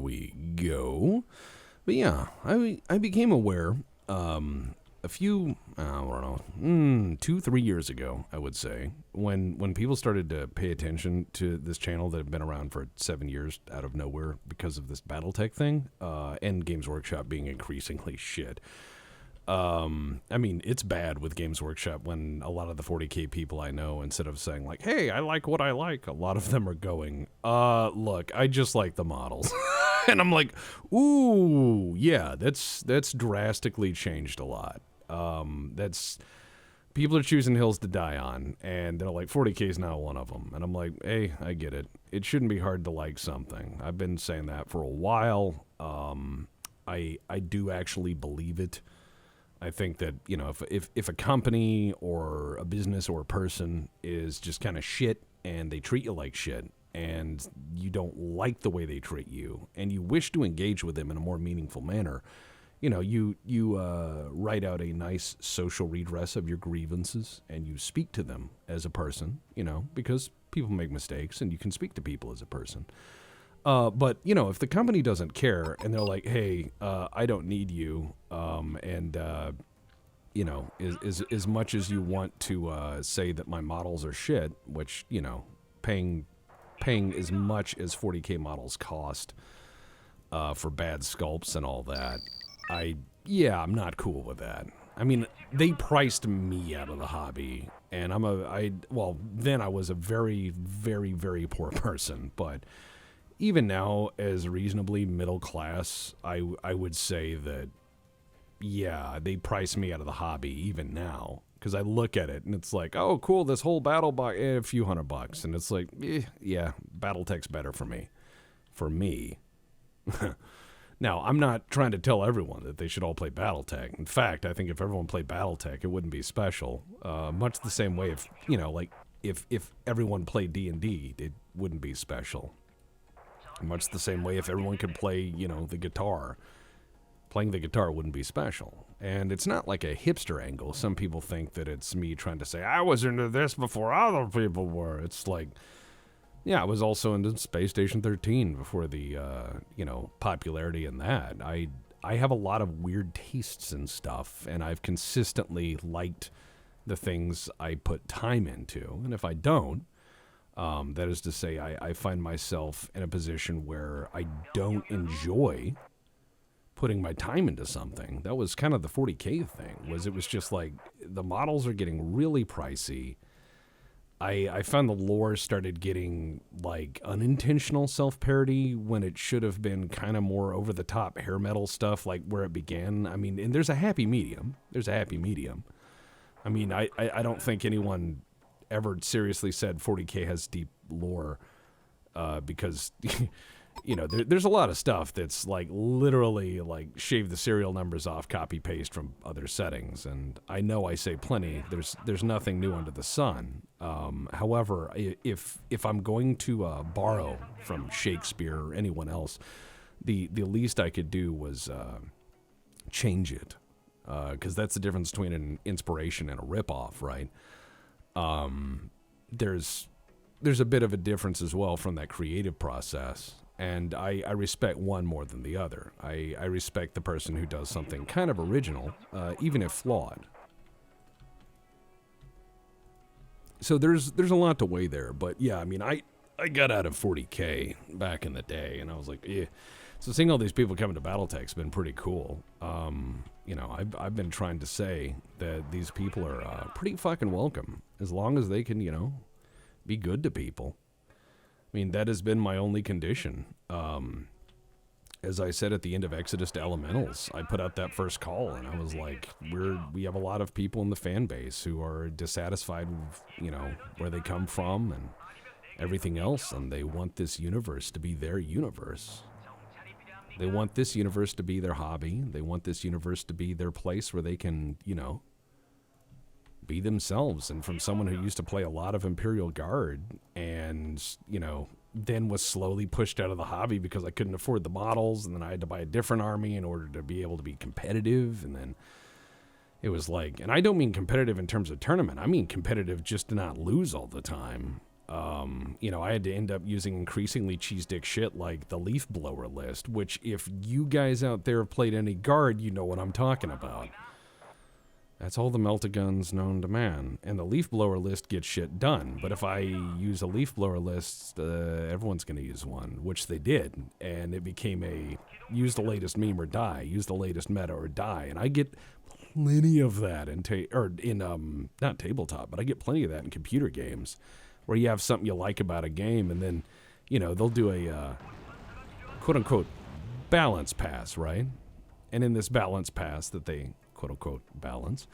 we go. But yeah, I became aware a few, I don't know, 2-3 years ago, I would say, when people started to pay attention to this channel that had been around for 7 years out of nowhere because of this BattleTech thing, and Games Workshop being increasingly shit. I mean, it's bad with Games Workshop when a lot of the 40K people I know, instead of saying like, hey, I like what I like, a lot of them are going, look, I just like the models. And I'm like, ooh, yeah, that's drastically changed a lot. That's people are choosing hills to die on, and they're like, 40K is now one of them. And I'm like, hey, I get it. It shouldn't be hard to like something. I've been saying that for a while. I do actually believe it. I think that, you know, if a company or a business or a person is just kind of shit and they treat you like shit and you don't like the way they treat you and you wish to engage with them in a more meaningful manner, you know, you write out a nice social redress of your grievances and you speak to them as a person, you know, because people make mistakes and you can speak to people as a person. But, you know, if the company doesn't care and they're like, hey, I don't need you, you know, as much as you want to say that my models are shit, which, you know, paying as much as 40K models cost for bad sculpts and all that, I'm not cool with that. I mean, they priced me out of the hobby, and then I was a very, very, very poor person, but even now, as reasonably middle class, I would say that, yeah, they price me out of the hobby even now. Because I look at it and it's like, oh, cool, this whole battle box, a few $100. And it's like, yeah, BattleTech's better for me. For me. Now, I'm not trying to tell everyone that they should all play BattleTech. In fact, I think if everyone played BattleTech, it wouldn't be special. Much the same way if, you know, like, if everyone played D&D, it wouldn't be special. Much the same way if everyone could play, you know, the guitar. Playing the guitar wouldn't be special. And it's not like a hipster angle. Some people think that it's me trying to say, I was into this before other people were. It's like, yeah, I was also into Space Station 13 before the, you know, popularity in that. I have a lot of weird tastes and stuff, and I've consistently liked the things I put time into. And if I don't, that is to say, I find myself in a position where I don't enjoy putting my time into something. That was kind of the 40K thing, it was just like, the models are getting really pricey. I found the lore started getting, like, unintentional self-parody when it should have been kind of more over-the-top hair metal stuff, like where it began. I mean, and there's a happy medium. I mean, I don't think anyone ever seriously said 40K has deep lore, because, you know, there's a lot of stuff that's like literally like shave the serial numbers off, copy paste from other settings, and I know I say plenty. There's nothing new under the sun. However, if I'm going to borrow from Shakespeare or anyone else, the least I could do was change it, because that's the difference between an inspiration and a ripoff, right? There's a bit of a difference as well from that creative process, and I respect one more than the other. I respect the person who does something kind of original, even if flawed. So there's a lot to weigh there, but yeah, I mean, I got out of 40K back in the day, and I was like, yeah. So seeing all these people coming to BattleTech's been pretty cool. You know, I've been trying to say that these people are pretty fucking welcome, as long as they can, you know, be good to people. I mean, that has been my only condition. As I said at the end of Exodus to Elementals, I put out that first call, and I was like, we have a lot of people in the fan base who are dissatisfied with, you know, where they come from and everything else, and they want this universe to be their universe. They want this universe to be their hobby. They want this universe to be their place where they can, you know, be themselves. And from someone who used to play a lot of Imperial Guard and, you know, then was slowly pushed out of the hobby because I couldn't afford the models, and then I had to buy a different army in order to be able to be competitive, and then it was like, and I don't mean competitive in terms of tournament, I mean competitive just to not lose all the time. You know, I had to end up using increasingly cheese dick shit like the leaf blower list, which if you guys out there have played any Guard, you know what I'm talking about. That's all the meltaguns known to man. And the leaf blower list gets shit done. But if I use a leaf blower list, everyone's going to use one, which they did. And it became a use the latest meme or die, use the latest meta or die. And I get plenty of that in not tabletop, but I get plenty of that in computer games where you have something you like about a game and then, you know, they'll do a quote unquote balance pass, right? And in this balance pass that they quote-unquote balance,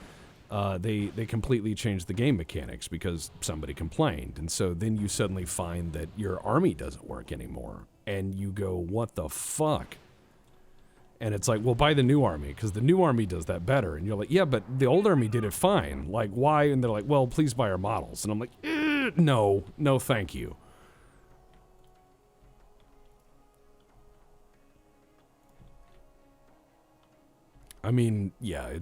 they completely changed the game mechanics because somebody complained. And so then you suddenly find that your army doesn't work anymore. And you go, what the fuck? And it's like, well, buy the new army, because the new army does that better. And you're like, yeah, but the old army did it fine. Like, why? And they're like, well, please buy our models. And I'm like, no, thank you. I mean, yeah,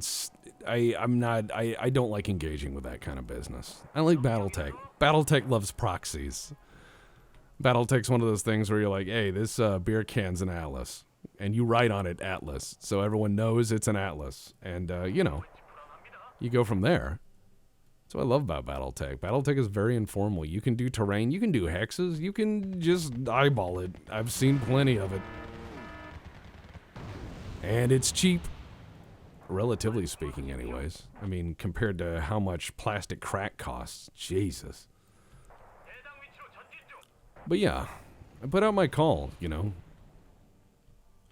I don't like engaging with that kind of business. I like Battletech. Battletech loves proxies. Battletech's one of those things where you're like, hey, this beer can's an Atlas. And you write on it Atlas. So everyone knows it's an Atlas. And, you know, you go from there. That's what I love about Battletech. Battletech is very informal. You can do terrain. You can do hexes. You can just eyeball it. I've seen plenty of it. And it's cheap. Relatively speaking, anyways. I mean, compared to how much plastic crack costs. Jesus. But yeah, I put out my call, you know.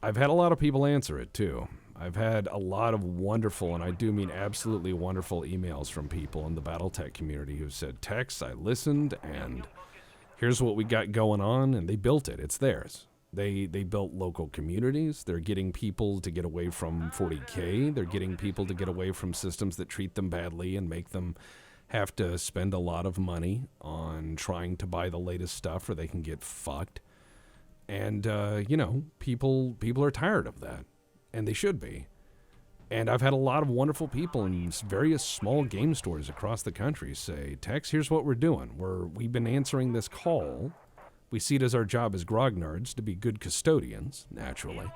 I've had a lot of people answer it, too. I've had a lot of wonderful, and I do mean absolutely wonderful emails from people in the Battletech community who said, Tex, I listened, and here's what we got going on, and they built it. It's theirs. They built local communities. They're getting people to get away from 40K. They're getting people to get away from systems that treat them badly and make them have to spend a lot of money on trying to buy the latest stuff or they can get fucked. And, you know, people are tired of that. And they should be. And I've had a lot of wonderful people in various small game stores across the country say, Tex, here's what we're doing. We've been answering this call. We see it as our job as grognards to be good custodians, naturally.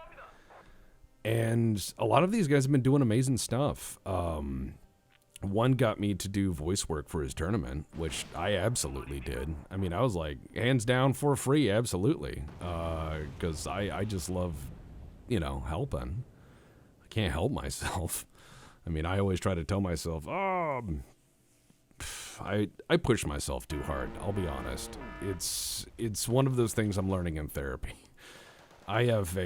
And a lot of these guys have been doing amazing stuff. One got me to do voice work for his tournament, which I absolutely did. I mean, I was like, hands down for free, absolutely. Because I just love, you know, helping. I can't help myself. I mean, I always try to tell myself, I push myself too hard, I'll be honest. It's one of those things I'm learning in therapy. I have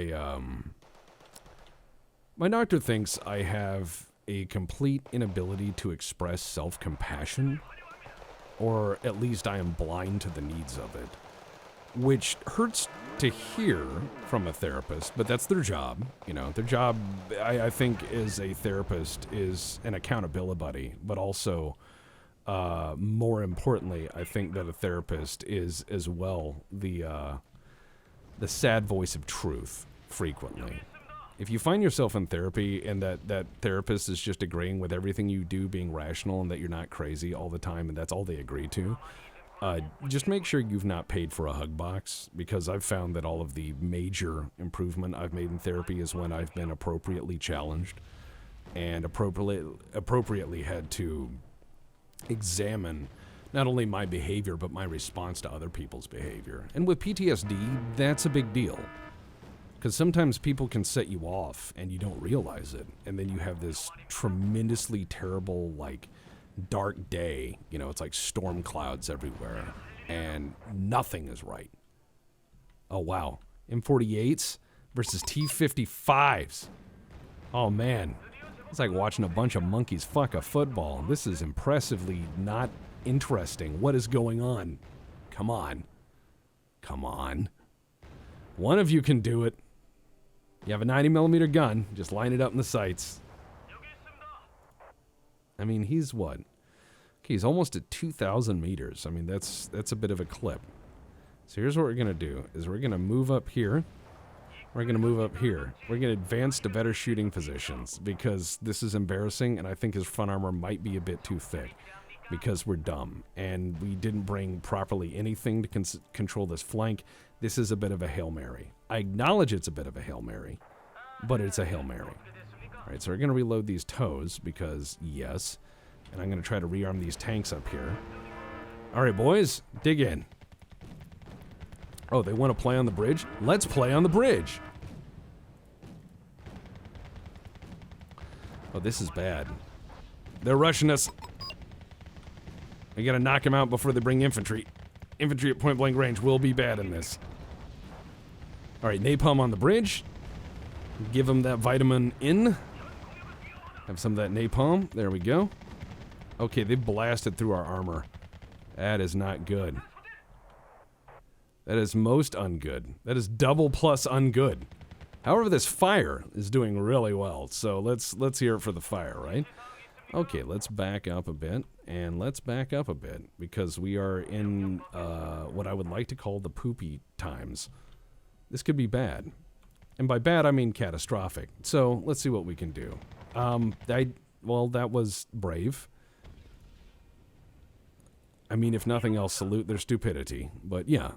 my doctor thinks I have a complete inability to express self-compassion, or at least I am blind to the needs of it, which hurts to hear from a therapist, but that's their job. You know, their job, I think, as a therapist is an accountability buddy, but also more importantly, I think that a therapist is as well the sad voice of truth frequently. If you find yourself in therapy and that therapist is just agreeing with everything you do being rational and that you're not crazy all the time and that's all they agree to, just make sure you've not paid for a hug box, because I've found that all of the major improvement I've made in therapy is when I've been appropriately challenged and appropriately had to examine not only my behavior, but my response to other people's behavior. And with PTSD, that's a big deal. Because sometimes people can set you off and you don't realize it. And then you have this tremendously terrible, like, dark day. You know, it's like storm clouds everywhere. And nothing is right. Oh, wow. M48s versus T55s. Oh, man. It's like watching a bunch of monkeys fuck a football. This is impressively not interesting. What is going on? Come on. Come on. One of you can do it. You have a 90mm gun. Just line it up in the sights. I mean, he's what? Okay, he's almost at 2,000 meters. I mean, that's a bit of a clip. So here's what we're going to do, is we're going to move up here. We're going to move up here. We're going to advance to better shooting positions, because this is embarrassing, and I think his front armor might be a bit too thick. because we're dumb and we didn't bring properly anything to control this flank. This is a bit of a Hail Mary. I acknowledge it's a bit of a Hail Mary, but it's a Hail Mary. All right, so we're going to reload these toes because, yes, and I'm going to try to rearm these tanks up here. All right, boys, dig in. Oh, they want to play on the bridge? Let's play on the bridge. Oh, this is bad. They're rushing us. We gotta knock them out before they bring infantry. Infantry at point blank range will be bad in this. All right, napalm on the bridge. Give them that vitamin in. Have some of that napalm. There we go. Okay, they blasted through our armor. That is not good. That is most ungood. That is double plus ungood. However, this fire is doing really well, so let's hear it for the fire, right? Okay, let's back up a bit, and let's back up a bit, because we are in what I would like to call the poopy times. This could be bad. And by bad, I mean catastrophic. So, let's see what we can do. Well, that was brave. I mean, if nothing else, salute their stupidity. But yeah.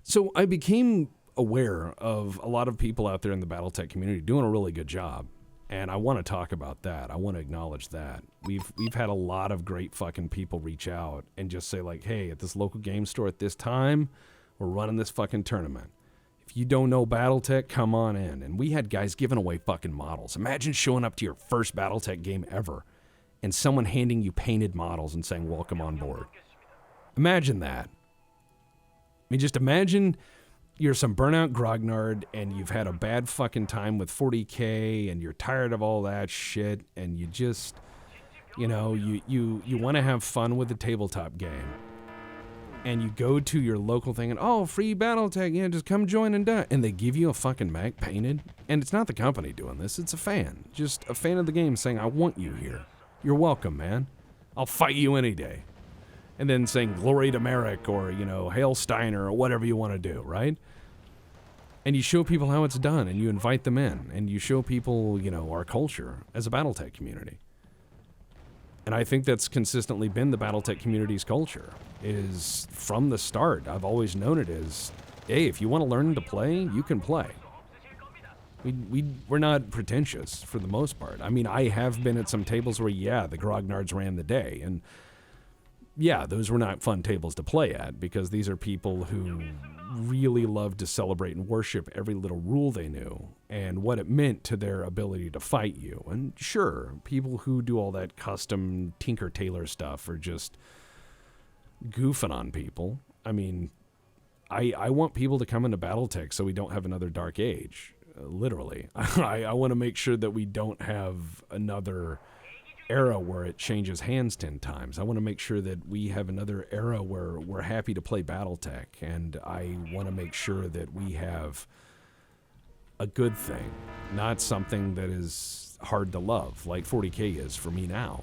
So, I became aware of a lot of people out there in the BattleTech community doing a really good job. And I want to talk about that. I want to acknowledge that. We've had a lot of great fucking people reach out and just say like, hey, at this local game store at this time, we're running this fucking tournament. If you don't know BattleTech, come on in. And we had guys giving away fucking models. Imagine showing up to your first BattleTech game ever and someone handing you painted models and saying, welcome on board. Imagine that. I mean, just imagine you're some burnout grognard and you've had a bad fucking time with 40K and you're tired of all that shit and you just, you know, you want to have fun with the tabletop game. And you go to your local thing and, oh, free BattleTech, yeah, just come join and die. And they give you a fucking mech painted. And it's not the company doing this, it's a fan. Just a fan of the game saying, I want you here. You're welcome, man. I'll fight you any day. And then saying, glory to Merrick, or, you know, Hail Steiner, or whatever you want to do, right? And you show people how it's done, and you invite them in, and you show people, you know, our culture as a BattleTech community. And I think that's consistently been the BattleTech community's culture, is from the start. I've always known it as, hey, if you want to learn to play, you can play. We're not pretentious for the most part. I mean, I have been at some tables where, yeah, the grognards ran the day, and yeah, those were not fun tables to play at, because these are people who really loved to celebrate and worship every little rule they knew and what it meant to their ability to fight you. And sure, people who do all that custom Tinker Tailor stuff are just goofing on people. I mean, I want people to come into BattleTech so we don't have another Dark Age, literally. I want to make sure that we don't have another era where it changes hands 10 times. I want to make sure that we have another era where we're happy to play BattleTech, and I want to make sure that we have a good thing, not something that is hard to love like 40K is for me now.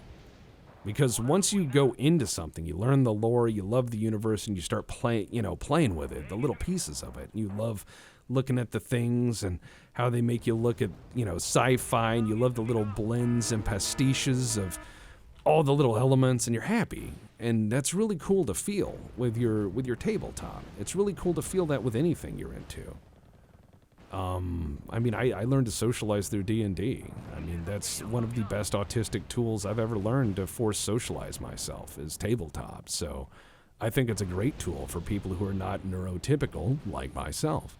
Because once you go into something, you learn the lore, you love the universe, and you start playing with it, the little pieces of it. You love looking at the things and how they make you look at, you know, sci-fi, and you love the little blends and pastiches of all the little elements, and you're happy. And that's really cool to feel with your tabletop. It's really cool to feel that with anything you're into. I mean, I learned to socialize through D&D. I mean, that's one of the best autistic tools I've ever learned to force socialize myself is tabletop. So I think it's a great tool for people who are not neurotypical like myself.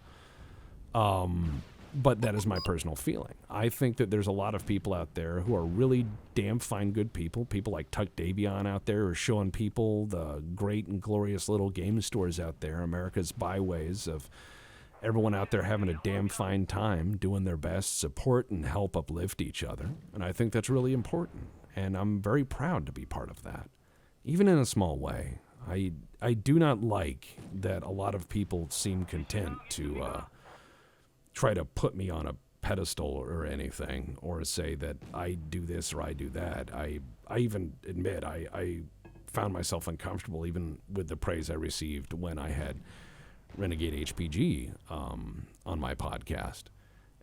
But that is my personal feeling. I think that there's a lot of people out there who are really damn fine good people. People like Tuck Davion out there are showing people the great and glorious little game stores out there, America's byways of everyone out there having a damn fine time, doing their best, support and help uplift each other. And I think that's really important. And I'm very proud to be part of that, even in a small way. I do not like that a lot of people seem content to try to put me on a pedestal or anything, or say that I do this or I do that. I even admit I found myself uncomfortable even with the praise I received when I had Renegade HPG on my podcast.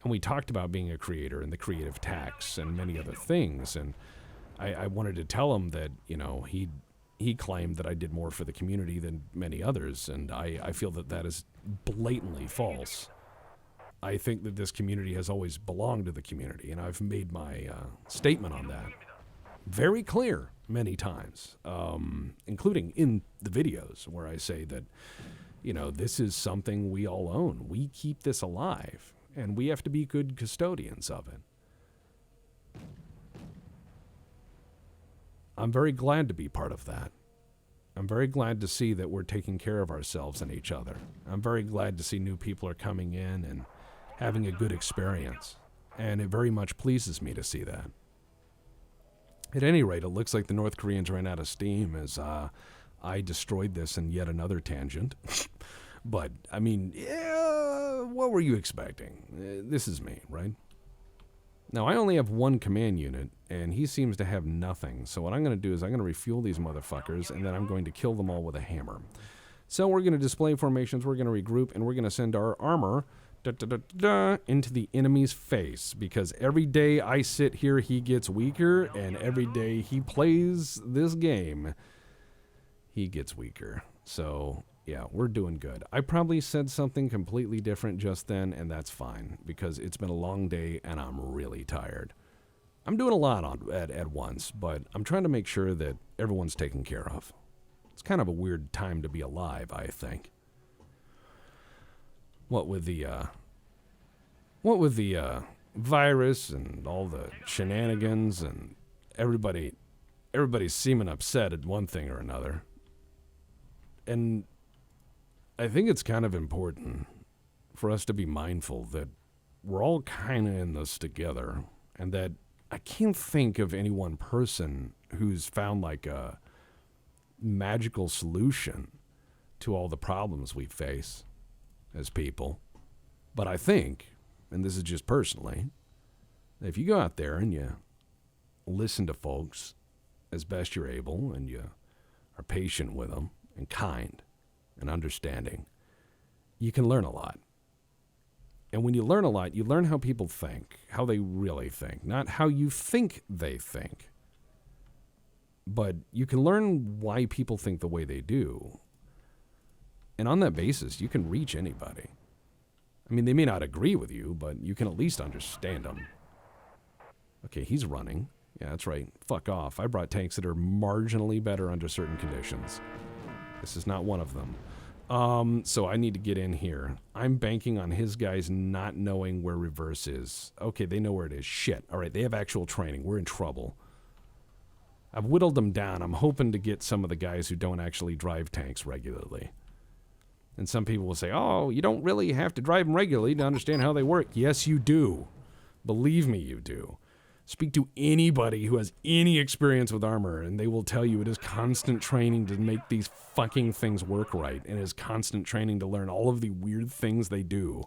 And we talked about being a creator and the creative tax and many other things. And I wanted to tell him that, you know, he he claimed that I did more for the community than many others, and I feel that that is blatantly false. I think that this community has always belonged to the community, and I've made my statement on that very clear many times, including in the videos where I say that, you know, this is something we all own. We keep this alive, and we have to be good custodians of it. I'm very glad to be part of that. I'm very glad to see that we're taking care of ourselves and each other. I'm very glad to see new people are coming in and having a good experience. And it very much pleases me to see that. At any rate, it looks like the North Koreans ran out of steam as I destroyed this in yet another tangent. But, I mean, yeah, what were you expecting? This is me, right? Now, I only have one command unit, and he seems to have nothing. So what I'm going to do is I'm going to refuel these motherfuckers, and then I'm going to kill them all with a hammer. So we're going to display formations, we're going to regroup, and we're going to send our armor into the enemy's face. Because every day I sit here, he gets weaker, and every day he plays this game, he gets weaker. So yeah, we're doing good. I probably said something completely different just then, and that's fine, because it's been a long day, and I'm really tired. I'm doing a lot at once, but I'm trying to make sure that everyone's taken care of. It's kind of a weird time to be alive, I think. What with the virus and all the shenanigans and everybody's seeming upset at one thing or another. And I think it's kind of important for us to be mindful that we're all kind of in this together, and that I can't think of any one person who's found like a magical solution to all the problems we face as people. But I think, and this is just personally, that if you go out there and you listen to folks as best you're able, and you are patient with them and kind and understanding, you can learn a lot. And when you learn a lot, you learn how people think, how they really think, not how you think they think. But you can learn why people think the way they do. And on that basis, you can reach anybody. I mean, they may not agree with you, but you can at least understand them. Okay, he's running. Yeah, that's right. Fuck off. I brought tanks that are marginally better under certain conditions. This is not one of them. So I need to get in here. I'm banking on his guys not knowing where reverse is. Okay, they know where it is. Shit. All right, they have actual training. We're in trouble. I've whittled them down. I'm hoping to get some of the guys who don't actually drive tanks regularly. And some people will say, oh, you don't really have to drive them regularly to understand how they work. Yes, you do. Believe me, you do. Speak to anybody who has any experience with armor, and they will tell you it is constant training to make these fucking things work right, and it is constant training to learn all of the weird things they do.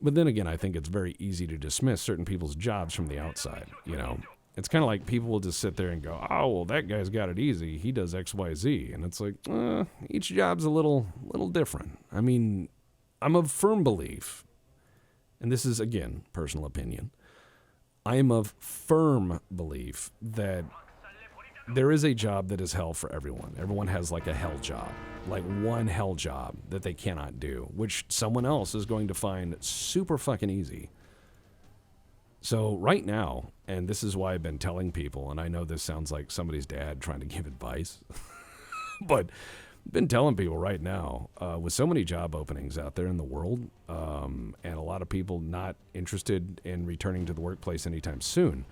But then again, I think it's very easy to dismiss certain people's jobs from the outside, you know. It's kind of like people will just sit there and go, oh, well, that guy's got it easy. He does X, Y, Z. And it's like, each job's a little different. I mean, I'm of firm belief, and this is, again, personal opinion, I am of firm belief that there is a job that is hell for everyone. Everyone has like a hell job, like one hell job that they cannot do, which someone else is going to find super fucking easy. So right now, and this is why I've been telling people, and I know this sounds like somebody's dad trying to give advice, but I've been telling people right now, with so many job openings out there in the world, and a lot of people not interested in returning to the workplace anytime soon,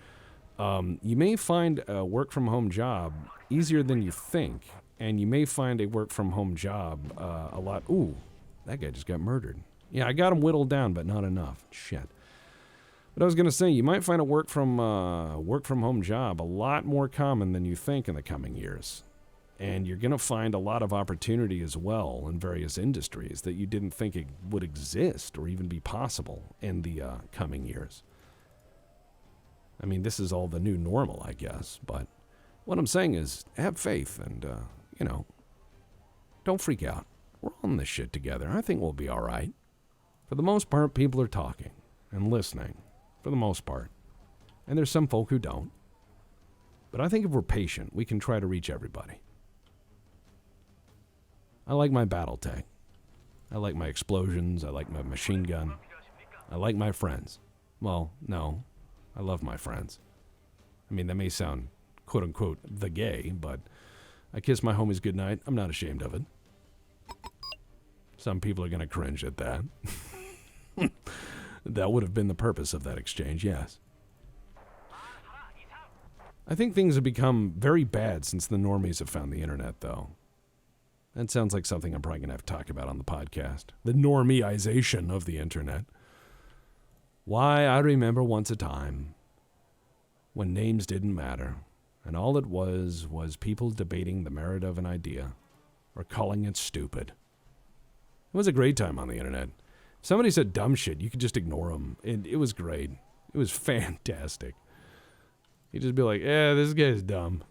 you may find a work-from-home job easier than you think, and you may find a work-from-home job a lot... Ooh, that guy just got murdered. Yeah, I got him whittled down, but not enough. Shit. But I was going to say, you might find a work-from-home job a lot more common than you think in the coming years. And you're going to find a lot of opportunity as well in various industries that you didn't think it would exist or even be possible in the coming years. I mean, this is all the new normal, I guess. But what I'm saying is, have faith and, you know, don't freak out. We're on this shit together. I think we'll be all right. For the most part, people are talking and listening. For the most part. And there's some folk who don't. But I think if we're patient, we can try to reach everybody. I like my battle tank. I like my explosions. I like my machine gun. I like my friends. Well, no. I love my friends. I mean, that may sound, quote-unquote, the gay, but I kiss my homies goodnight. I'm not ashamed of it. Some people are going to cringe at that. That would have been the purpose of that exchange, yes. I think things have become very bad since the normies have found the internet, though. That sounds like something I'm probably going to have to talk about on the podcast. The normieization of the internet. Why, I remember once a time when names didn't matter, and all it was people debating the merit of an idea, or calling it stupid. It was a great time on the internet. If somebody said dumb shit, you could just ignore them. It was great. It was fantastic. You'd just be like, yeah, this guy's dumb.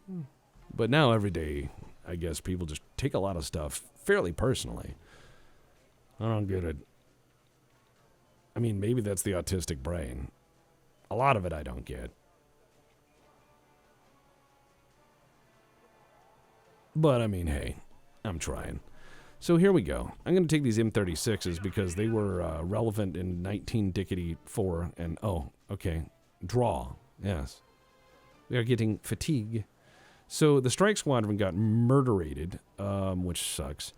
But now every day, I guess people just take a lot of stuff fairly personally. I don't get it. I mean, maybe that's the autistic brain. A lot of it I don't get. But, I mean, hey, I'm trying. So here we go. I'm going to take these M36s because they were relevant in 19-4 and, oh, okay, draw, yes. We are getting fatigue. So the strike squadron got murderated, which sucks.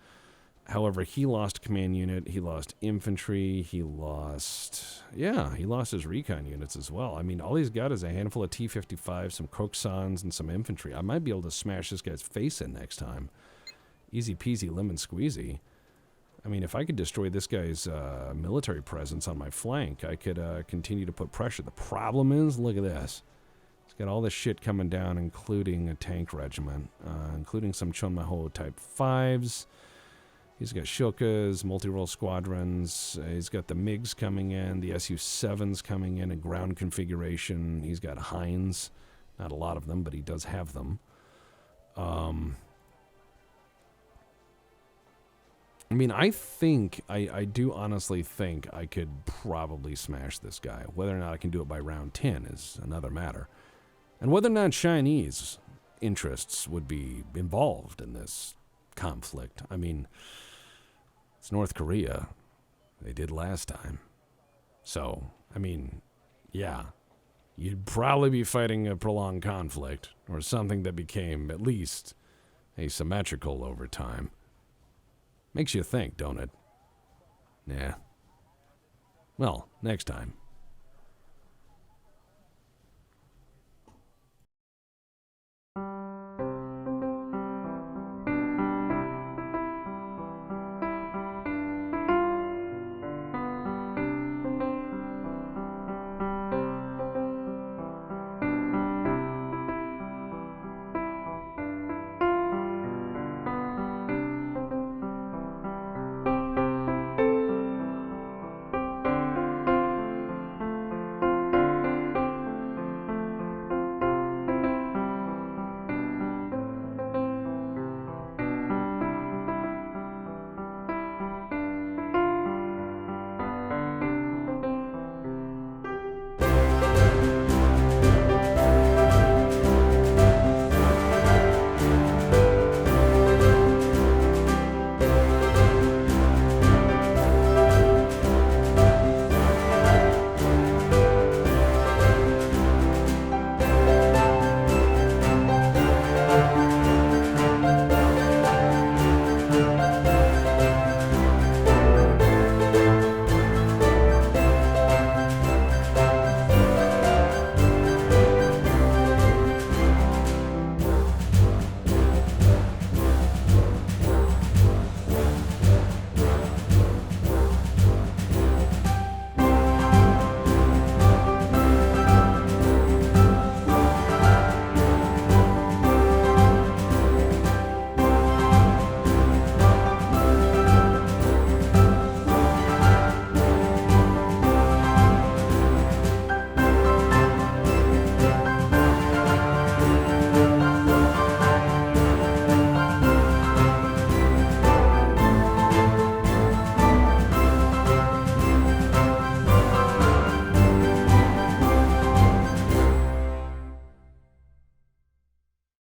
However, he lost command unit, he lost infantry, he lost his recon units as well. I mean, all he's got is a handful of T-55, some Coxons, and some infantry. I might be able to smash this guy's face in next time. Easy peasy lemon squeezy. I mean, if I could destroy this guy's military presence on my flank, I could continue to put pressure. The problem is, look at this. He's got all this shit coming down, including a tank regiment, including some Chonmaho Type 5s. He's got Shilkas, multi-role squadrons. He's got the MiGs coming in, the Su-7s coming in ground configuration. He's got Hinds. Not a lot of them, but he does have them. I mean, I do honestly think I could probably smash this guy. Whether or not I can do it by round 10 is another matter. And whether or not Chinese interests would be involved in this conflict. I mean, it's North Korea. They did last time. So, I mean, yeah. You'd probably be fighting a prolonged conflict, or something that became at least asymmetrical over time. Makes you think, don't it? Yeah. Well, next time.